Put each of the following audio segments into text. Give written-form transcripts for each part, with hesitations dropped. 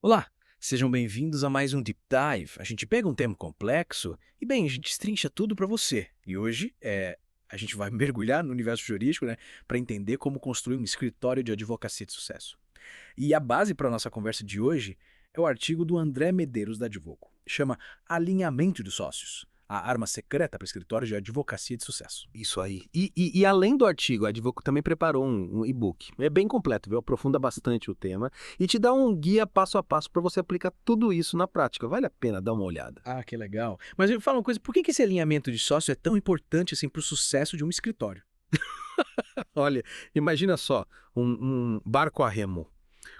Olá, sejam bem-vindos a mais um Deep Dive. A gente pega um tema complexo e, bem, a gente destrincha tudo para você. E hoje a gente vai mergulhar no universo jurídico, né, para entender como construir um escritório de advocacia de sucesso. E a base para a nossa conversa de hoje é o artigo do André Medeiros da Advoco. Chama Alinhamento de Sócios, a arma secreta para escritórios de advocacia de sucesso. Isso aí. E além do artigo, a Advoco também preparou um e-book. É bem completo, viu? Aprofunda bastante o tema e te dá um guia passo a passo para você aplicar tudo isso na prática. Vale a pena dar uma olhada. Ah, que legal. Mas me fala uma coisa, por que esse alinhamento de sócio é tão importante assim para o sucesso de um escritório? Olha, imagina só, um barco a remo,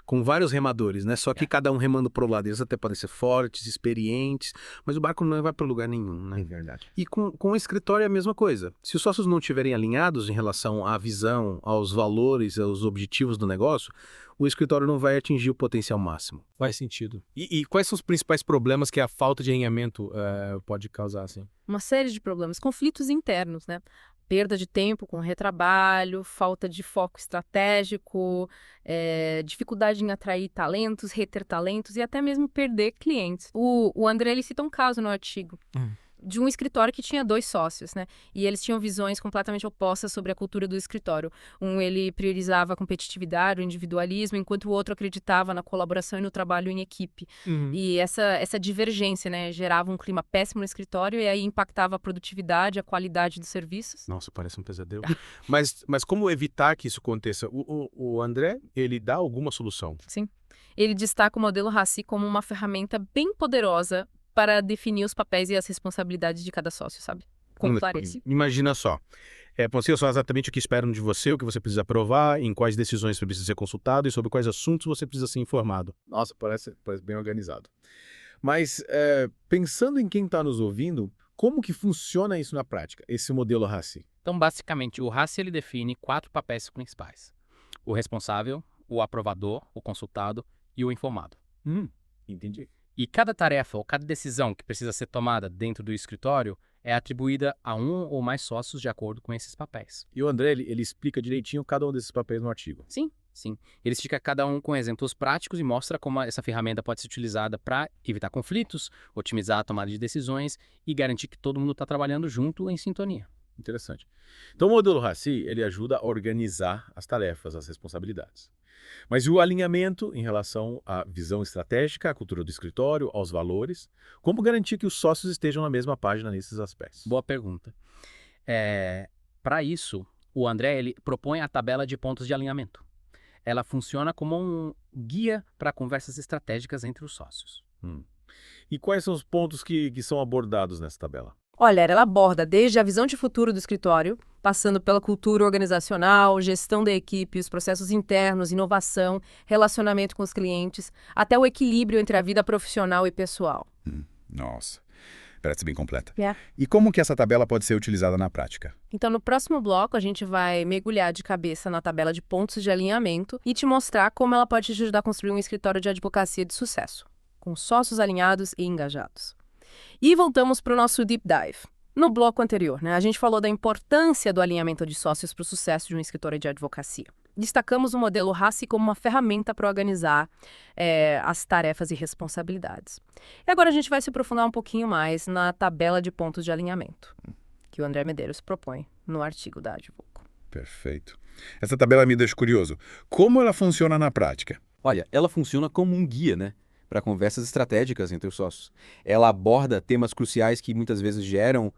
com vários remadores, né? Só que cada um remando pro lado. Eles até podem ser fortes, experientes, mas o barco não vai para lugar nenhum, né? É verdade. E com o escritório é a mesma coisa. Se os sócios não estiverem alinhados em relação à visão, aos valores, aos objetivos do negócio, o escritório não vai atingir o potencial máximo. Faz sentido. E quais são os principais problemas que a falta de alinhamento pode causar, assim? Uma série de problemas, conflitos internos, né? Perda de tempo com retrabalho, falta de foco estratégico, dificuldade em atrair talentos, reter talentos e até mesmo perder clientes. O André ele cita um caso no artigo de um escritório que tinha dois sócios, né? E eles tinham visões completamente opostas sobre a cultura do escritório. Um, ele priorizava a competitividade, o individualismo, enquanto o outro acreditava na colaboração e no trabalho em equipe. E essa divergência, né, gerava um clima péssimo no escritório e aí impactava a produtividade, a qualidade dos serviços. Nossa, parece um pesadelo. Mas como evitar que isso aconteça? O André, ele dá alguma solução? Sim. Ele destaca o modelo RACI como uma ferramenta bem poderosa para definir os papéis e as responsabilidades de cada sócio, sabe? Com clareza. Imagina só. Você só exatamente o que esperam de você, o que você precisa provar, em quais decisões você precisa ser consultado e sobre quais assuntos você precisa ser informado. Nossa, parece bem organizado. Mas, pensando em quem está nos ouvindo, como que funciona isso na prática, esse modelo RACI? Então, basicamente, o RACI ele define 4 papéis principais: o responsável, o aprovador, o consultado e o informado. Entendi. E cada tarefa ou cada decisão que precisa ser tomada dentro do escritório é atribuída a um ou mais sócios de acordo com esses papéis. E o André, ele explica direitinho cada um desses papéis no artigo. Sim, sim. Ele explica cada um com exemplos práticos e mostra como essa ferramenta pode ser utilizada para evitar conflitos, otimizar a tomada de decisões e garantir que todo mundo está trabalhando junto em sintonia. Interessante. Então, o modelo RACI, ele ajuda a organizar as tarefas, as responsabilidades. Mas e o alinhamento em relação à visão estratégica, à cultura do escritório, aos valores? Como garantir que os sócios estejam na mesma página nesses aspectos? Boa pergunta. Para isso, o André ele propõe a tabela de pontos de alinhamento. Ela funciona como um guia para conversas estratégicas entre os sócios. E quais são os pontos que são abordados nessa tabela? Olha, ela aborda desde a visão de futuro do escritório, passando pela cultura organizacional, gestão da equipe, os processos internos, inovação, relacionamento com os clientes, até o equilíbrio entre a vida profissional e pessoal. Nossa, parece bem completa. É. E como que essa tabela pode ser utilizada na prática? Então, no próximo bloco, a gente vai mergulhar de cabeça na tabela de pontos de alinhamento e te mostrar como ela pode te ajudar a construir um escritório de advocacia de sucesso, com sócios alinhados e engajados. E voltamos para o nosso Deep Dive. No bloco anterior, né, a gente falou da importância do alinhamento de sócios para o sucesso de um escritório de advocacia. Destacamos o modelo RACI como uma ferramenta para organizar as tarefas e responsabilidades. E agora a gente vai se aprofundar um pouquinho mais na tabela de pontos de alinhamento, que o André Medeiros propõe no artigo da Advoco. Perfeito. Essa tabela me deixa curioso. Como ela funciona na prática? Olha, ela funciona como um guia, né, para conversas estratégicas entre os sócios. Ela aborda temas cruciais que muitas vezes geram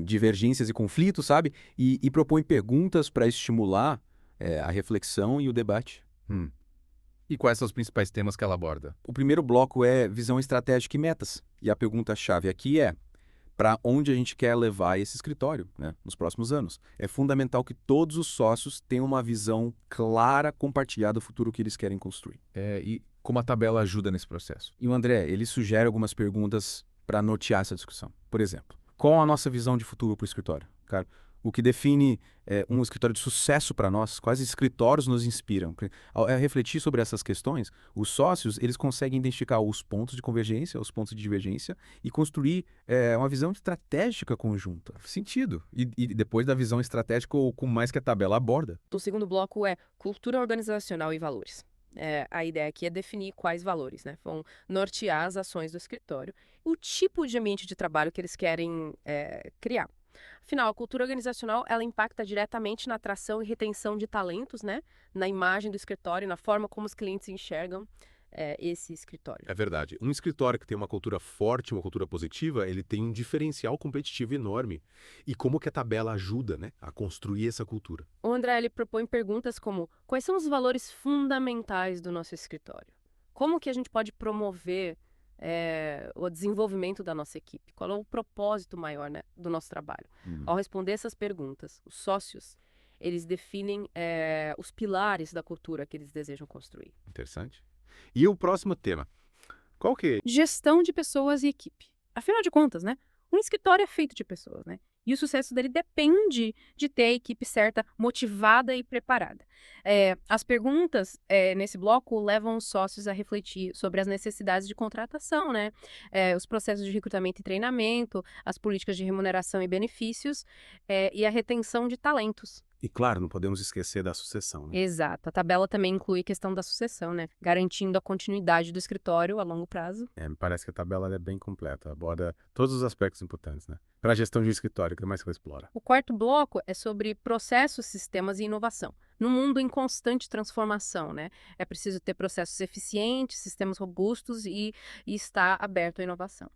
divergências e conflitos, sabe? E propõe perguntas para estimular a reflexão e o debate. E quais são os principais temas que ela aborda? O primeiro bloco é visão estratégica e metas. E a pergunta-chave aqui é: para onde a gente quer levar esse escritório, né, nos próximos anos? É fundamental que todos os sócios tenham uma visão clara, compartilhada do futuro que eles querem construir. E como a tabela ajuda nesse processo? E o André, ele sugere algumas perguntas para nortear essa discussão. Por exemplo, qual a nossa visão de futuro para o escritório? Cara, o que define um escritório de sucesso para nós, quais escritórios nos inspiram? Ao refletir sobre essas questões, os sócios eles conseguem identificar os pontos de convergência, os pontos de divergência e construir uma visão estratégica conjunta. Sentido. E depois da visão estratégica, ou com mais que a tabela aborda? O segundo bloco é cultura organizacional e valores. A ideia aqui é definir quais valores, né? Vão nortear as ações do escritório, o tipo de ambiente de trabalho que eles querem criar. Afinal, a cultura organizacional, ela impacta diretamente na atração e retenção de talentos, né? Na imagem do escritório, na forma como os clientes enxergam esse escritório. É verdade. Um escritório que tem uma cultura forte, uma cultura positiva, ele tem um diferencial competitivo enorme. E como que a tabela ajuda, né, a construir essa cultura? O André, ele propõe perguntas como: quais são os valores fundamentais do nosso escritório? Como que a gente pode promover o desenvolvimento da nossa equipe? Qual é o propósito maior, né, do nosso trabalho? Ao responder essas perguntas, os sócios, eles definem os pilares da cultura que eles desejam construir. Interessante. E o próximo tema? Qual que é? Gestão de pessoas e equipe. Afinal de contas, né? Um escritório é feito de pessoas, né? E o sucesso dele depende de ter a equipe certa, motivada e preparada. As perguntas nesse bloco levam os sócios a refletir sobre as necessidades de contratação, né? Os processos de recrutamento e treinamento, as políticas de remuneração e benefícios, e a retenção de talentos. E claro, não podemos esquecer da sucessão, né? Exato. A tabela também inclui a questão da sucessão, né? Garantindo a continuidade do escritório a longo prazo. Me parece que a tabela é bem completa, aborda todos os aspectos importantes, né? Para a gestão de um escritório, o que mais que ela explora? O quarto bloco é sobre processos, sistemas e inovação. Num mundo em constante transformação, né? É preciso ter processos eficientes, sistemas robustos e estar aberto à inovação.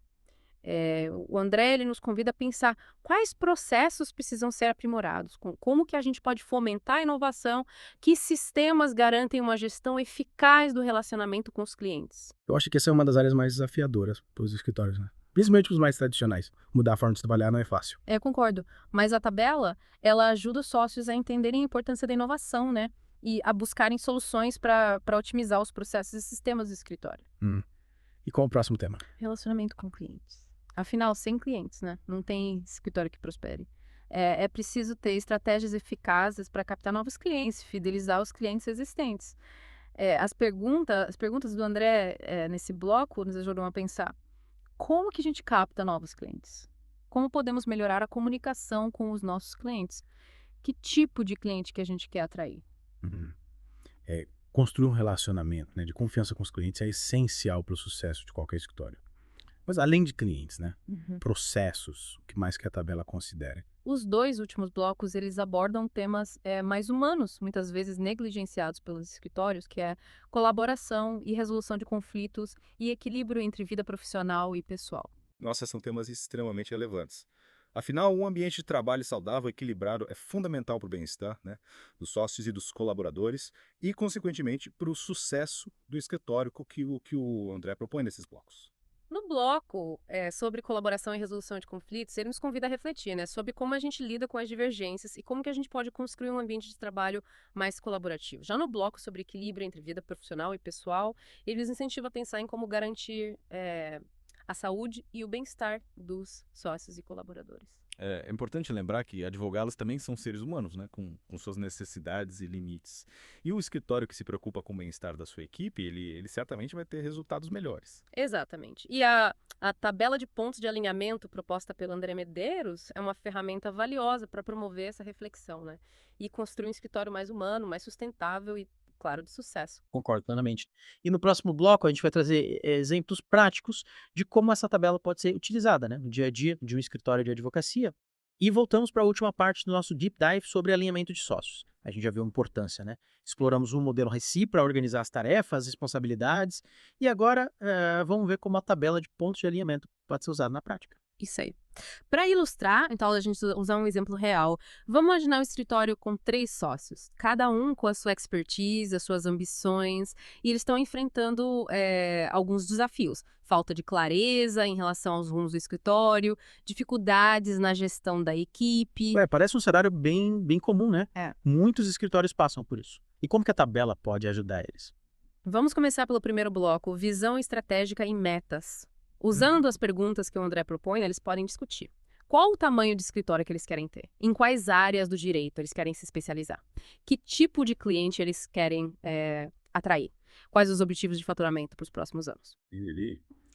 O André, ele nos convida a pensar quais processos precisam ser aprimorados, como que a gente pode fomentar a inovação, que sistemas garantem uma gestão eficaz do relacionamento com os clientes. Eu acho que essa é uma das áreas mais desafiadoras para os escritórios, né? Principalmente os mais tradicionais. Mudar a forma de trabalhar não é fácil. Concordo. Mas a tabela, ela ajuda os sócios a entenderem a importância da inovação, né? E a buscarem soluções para otimizar os processos e sistemas do escritório. E qual o próximo tema? Relacionamento com clientes. Afinal, sem clientes, né? Não tem escritório que prospere. É preciso ter estratégias eficazes para captar novos clientes, fidelizar os clientes existentes. As perguntas do André nesse bloco nos ajudam a pensar: como que a gente capta novos clientes? Como podemos melhorar a comunicação com os nossos clientes? Que tipo de cliente que a gente quer atrair? Construir um relacionamento, né, de confiança com os clientes é essencial para o sucesso de qualquer escritório. Mas além de clientes, né? Processos, o que mais que a tabela considera? Os dois últimos blocos, eles abordam temas mais humanos, muitas vezes negligenciados pelos escritórios, que é colaboração e resolução de conflitos e equilíbrio entre vida profissional e pessoal. Nossa, são temas extremamente relevantes. Afinal, um ambiente de trabalho saudável e equilibrado é fundamental para o bem-estar, né, dos sócios e dos colaboradores e, consequentemente, para o sucesso do escritório que o André propõe nesses blocos. No bloco sobre colaboração e resolução de conflitos, ele nos convida a refletir, né, sobre como a gente lida com as divergências e como que a gente pode construir um ambiente de trabalho mais colaborativo. Já no bloco sobre equilíbrio entre vida profissional e pessoal, ele nos incentiva a pensar em como garantir a saúde e o bem-estar dos sócios e colaboradores. É importante lembrar que advogados também são seres humanos, né, com suas necessidades e limites. E o escritório que se preocupa com o bem-estar da sua equipe, ele certamente vai ter resultados melhores. Exatamente. E a tabela de pontos de alinhamento proposta pelo André Medeiros é uma ferramenta valiosa para promover essa reflexão, né? E construir um escritório mais humano, mais sustentável e, claro, de sucesso. Concordo plenamente. E no próximo bloco a gente vai trazer exemplos práticos de como essa tabela pode ser utilizada, né, no dia a dia de um escritório de advocacia. E voltamos para a última parte do nosso Deep Dive sobre alinhamento de sócios. A gente já viu a importância, né? Exploramos um modelo RECI para organizar as tarefas, as responsabilidades. E agora vamos ver como a tabela de pontos de alinhamento pode ser usada na prática. Isso aí. Para ilustrar, então, a gente usar um exemplo real. Vamos imaginar um escritório com 3 sócios, cada um com a sua expertise, as suas ambições, e eles estão enfrentando alguns desafios. Falta de clareza em relação aos rumos do escritório, dificuldades na gestão da equipe. Parece um cenário bem comum, né? Muitos escritórios passam por isso. E como que a tabela pode ajudar eles? Vamos começar pelo primeiro bloco, visão estratégica e metas. Usando as perguntas que o André propõe, eles podem discutir. Qual o tamanho de escritório que eles querem ter? Em quais áreas do direito eles querem se especializar? Que tipo de cliente eles querem atrair? Quais os objetivos de faturamento para os próximos anos?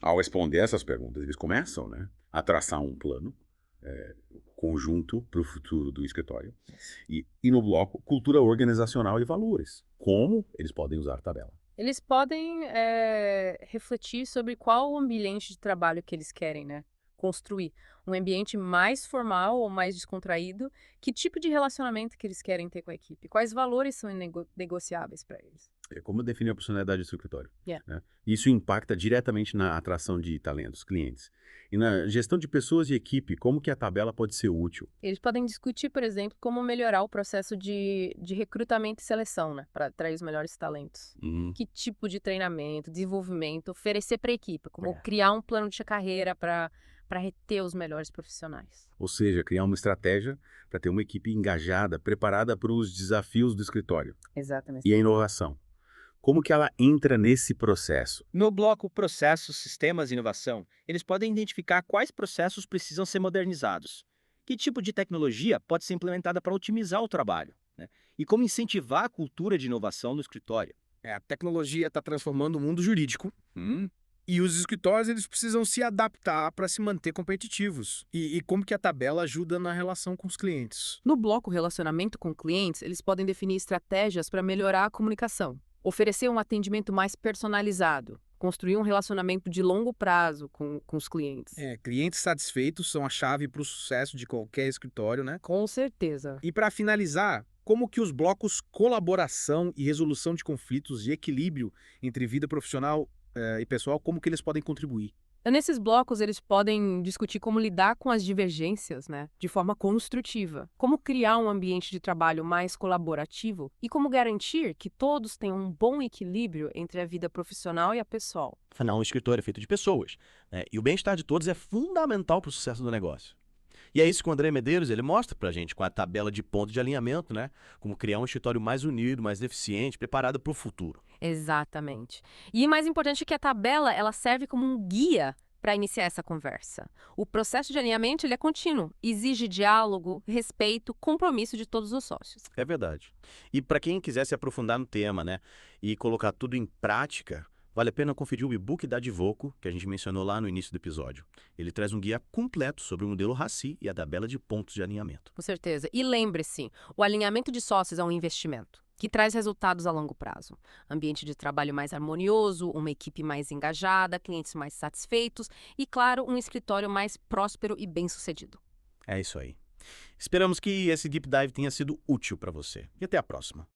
Ao responder essas perguntas, eles começam, né, a traçar um plano conjunto para o futuro do escritório. E no bloco, cultura organizacional e valores. Como eles podem usar a tabela. Eles podem refletir sobre qual o ambiente de trabalho que eles querem, né? Construir. Um ambiente mais formal ou mais descontraído? Que tipo de relacionamento que eles querem ter com a equipe? Quais valores são negociáveis para eles? É como definir a personalidade do escritório. Yeah. Né? Isso impacta diretamente na atração de talentos, clientes. E na gestão de pessoas e equipe, como que a tabela pode ser útil? Eles podem discutir, por exemplo, como melhorar o processo de recrutamento e seleção, né? Para atrair os melhores talentos. Que tipo de treinamento, desenvolvimento oferecer para a equipe? Como criar um plano de carreira para reter os melhores profissionais. Ou seja, criar uma estratégia para ter uma equipe engajada, preparada para os desafios do escritório. Exatamente. E a inovação. Como que ela entra nesse processo? No bloco Processos, Sistemas e Inovação, eles podem identificar quais processos precisam ser modernizados, que tipo de tecnologia pode ser implementada para otimizar o trabalho, né? E como incentivar a cultura de inovação no escritório. A tecnologia está transformando o mundo jurídico. E os escritórios eles precisam se adaptar para se manter competitivos. E como que a tabela ajuda na relação com os clientes? No bloco Relacionamento com clientes, eles podem definir estratégias para melhorar a comunicação, oferecer um atendimento mais personalizado, construir um relacionamento de longo prazo com os clientes. Clientes satisfeitos são a chave para o sucesso de qualquer escritório, né? Com certeza. E para finalizar, como que os blocos colaboração e resolução de conflitos e equilíbrio entre vida profissional e pessoal, como que eles podem contribuir? Nesses blocos, eles podem discutir como lidar com as divergências, né, de forma construtiva, como criar um ambiente de trabalho mais colaborativo e como garantir que todos tenham um bom equilíbrio entre a vida profissional e a pessoal. Afinal, um escritório é feito de pessoas, né? E o bem-estar de todos é fundamental para o sucesso do negócio. E é isso que o André Medeiros ele mostra para a gente com a tabela de pontos de alinhamento, né? Como criar um escritório mais unido, mais eficiente, preparado para o futuro. Exatamente. E mais importante é que a tabela ela serve como um guia para iniciar essa conversa. O processo de alinhamento ele é contínuo, exige diálogo, respeito, compromisso de todos os sócios. É verdade. E para quem quiser se aprofundar no tema, né, e colocar tudo em prática, vale a pena conferir o e-book da Advoco, que a gente mencionou lá no início do episódio. Ele traz um guia completo sobre o modelo RACI e a tabela de pontos de alinhamento. Com certeza. E lembre-se, o alinhamento de sócios é um investimento que traz resultados a longo prazo. Ambiente de trabalho mais harmonioso, uma equipe mais engajada, clientes mais satisfeitos e, claro, um escritório mais próspero e bem-sucedido. É isso aí. Esperamos que esse Deep Dive tenha sido útil para você. E até a próxima.